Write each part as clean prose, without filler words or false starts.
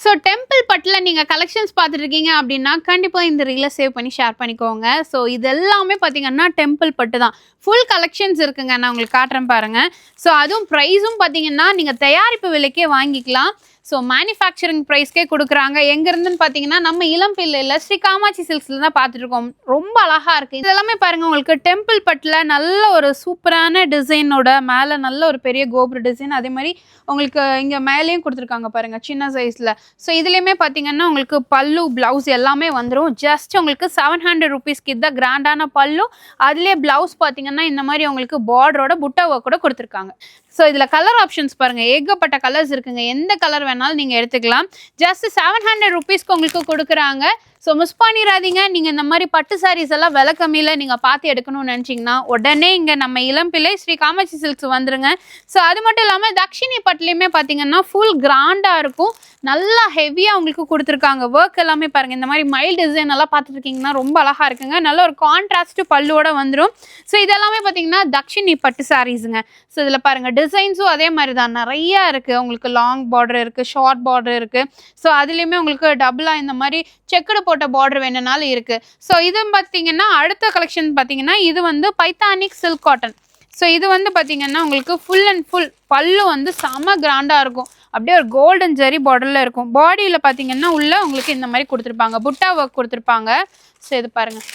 So temple பட்டில் நீங்கள் collections பார்த்துட்டு இருக்கீங்க அப்படின்னா கண்டிப்பாக இந்த ரீலை சேவ் பண்ணி ஷேர் பண்ணிக்கோங்க. ஸோ இது எல்லாமே பார்த்தீங்கன்னா டெம்பிள் பட்டு தான். ஃபுல் கலெக்ஷன்ஸ் இருக்குங்க. நான் உங்களுக்கு காட்டுறேன் பாருங்கள். ஸோ அதுவும் ப்ரைஸும் பார்த்தீங்கன்னா நீங்கள் தயாரிப்பு விலைக்கே வாங்கிக்கலாம். ஸோ மேனுஃபேக்சரிங் ப்ரைஸ்க்கே கொடுக்குறாங்க. எங்கேருந்துன்னு பார்த்தீங்கன்னா நம்ம இளம்பிள்ளையில் ஸ்ரீ காமாட்சி சில்க்ஸில் தான் பார்த்துட்ருக்கோம். ரொம்ப அழகாக இருக்குது. இதெல்லாமே பாருங்கள், உங்களுக்கு டெம்பிள் பட்டில் நல்ல ஒரு சூப்பரான டிசைனோட மேலே நல்ல ஒரு பெரிய கோபுர டிசைன், அதே மாதிரி உங்களுக்கு இங்கே மேலேயும் கொடுத்துருக்காங்க பாருங்கள் சின்ன சைஸில். ஸோ இதுலேயுமே பார்த்தீங்கன்னா உங்களுக்கு பல்லு ப்ளவுஸ் எல்லாமே வந்துடும். ஜஸ்ட் உங்களுக்கு 700 ருபீஸ்க்கு இதுதான் கிராண்டான பல்லு. அதுலேயே ப்ளவுஸ் பார்த்தீங்கன்னா இந்த மாதிரி உங்களுக்கு பார்டரோட புட்டா ஒர்க் கூட கொடுத்துருக்காங்க. ஸோ இதில் கலர் ஆப்ஷன்ஸ் பாருங்கள், ஏகப்பட்ட கலர்ஸ் இருக்குங்க. எந்த கலர் வேணாலும் நீங்கள் எடுத்துக்கலாம். ஜஸ்ட் 700 ருபீஸ்க்கு உங்களுக்கு கொடுக்குறாங்க. ஸோ மிஸ் பண்ணிடாதீங்க. நீங்கள் இந்த மாதிரி பட்டு சாரீஸ் எல்லாம் விலை கம்மியில் நீங்கள் பார்த்து எடுக்கணும்னு நினச்சிங்கன்னா உடனே இங்கே நம்ம இளம்பிள்ளை ஸ்ரீ காமாட்சி சில்க்ஸ் வந்துருங்க. ஸோ அது மட்டும் இல்லாமல் தக்ஷினி பட்டுலேயுமே பார்த்தீங்கன்னா ஃபுல் கிராண்டாக இருக்கும். நல்லா ஹெவியாக உங்களுக்கு கொடுத்துருக்காங்க. ஒர்க் எல்லாமே பாருங்கள், இந்த மாதிரி மைல் டிசைன் எல்லாம் பார்த்துருக்கீங்கன்னா ரொம்ப அழகாக இருக்குங்க. நல்ல ஒரு கான்ட்ராஸ்ட் பல்லுவோட வந்துடும். ஸோ இதெல்லாமே பார்த்தீங்கன்னா தக்ஷினி பட்டு சாரீஸுங்க. ஸோ இதில் பாருங்கள் டிசைன்ஸும் அதே மாதிரி தான் நிறையா இருக்குது. உங்களுக்கு லாங் பார்டர் இருக்குது, ஷார்ட் பார்டர் இருக்குது. ஸோ அதுலேயுமே உங்களுக்கு டபுளாக இந்த மாதிரி செக்குடு போட்ட பார்டர் வேணுனாலும் இருக்குது. ஸோ இது பார்த்தீங்கன்னா அடுத்த கலெக்ஷன் பார்த்தீங்கன்னா இது வந்து பைத்தானிக் சில்க் காட்டன். ஸோ இது வந்து பார்த்தீங்கன்னா உங்களுக்கு ஃபுல் அண்ட் ஃபுல் பல்லு வந்து செம கிராண்டாக இருக்கும். அப்படியே ஒரு கோல்டன் ஜெரி பார்டரில் இருக்கும். பாடியில் பார்த்தீங்கன்னா உள்ள உங்களுக்கு இந்த மாதிரி கொடுத்துருப்பாங்க, புட்டா ஒர்க் கொடுத்துருப்பாங்க. ஸோ இது பாருங்கள்,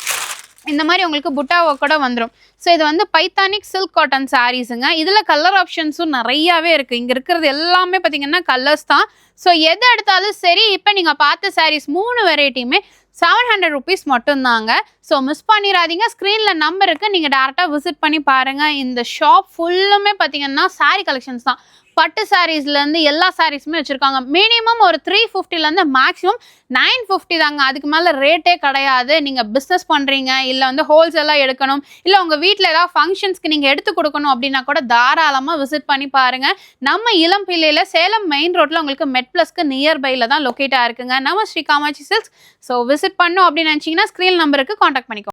இந்த மாதிரி உங்களுக்கு புட்டா ஒர்க்கோட வந்துடும். ஸோ இது வந்து பைத்தானிக் சில்க் காட்டன் சாரீஸுங்க. இதில் கலர் ஆப்ஷன்ஸும் நிறையாவே இருக்குது. இங்கே இருக்கிறது எல்லாமே பார்த்தீங்கன்னா கலர்ஸ் தான். ஸோ எது எடுத்தாலும் சரி, இப்போ நீங்கள் பார்த்த சாரீஸ் 3 வெரைட்டியுமே 700 ருபீஸ் மட்டும்தாங்க. ஸோ மிஸ் பண்ணிடாதீங்க. ஸ்க்ரீனில் நம்பர் இருக்குது, நீங்கள் டேரெக்டாக விசிட் பண்ணி பாருங்கள். இந்த ஷாப் ஃபுல்லுமே பார்த்தீங்கன்னா சாரீ கலெக்ஷன்ஸ் தான். பட்டு சாரீஸ்லேருந்து எல்லா சாரீஸுமே வச்சுருக்காங்க. மினிமம் ஒரு 350லேருந்து மேக்ஸிமம் 950 தாங்க. அதுக்கு மேலே ரேட்டே கிடையாது. நீங்கள் பிஸ்னஸ் பண்ணுறீங்க, இல்லை வந்து ஹோல்சேலாக எடுக்கணும், இல்லை உங்கள் வீட்டில் ஏதாவது ஃபங்க்ஷன்ஸ்க்கு நீங்கள் எடுத்து கொடுக்கணும் அப்படின்னா கூட தாராளமாக விசிட் பண்ணி பாருங்கள். நம்ம இளம்பிள்ளையில் சேலம் மெயின் ரோட்டில் உங்களுக்கு மெட் ப்ளஸ்க்கு நியர்பையில் தான் லொக்கேட்டாக இருக்குங்க நம்ம Shri Kamakshi silks. So visit பண்ணோம் அப்படின்னு நினச்சிங்கன்னா ஸ்க்ரீன் நம்பருக்கு காண்டாக்ட் பண்ணிக்கோங்க.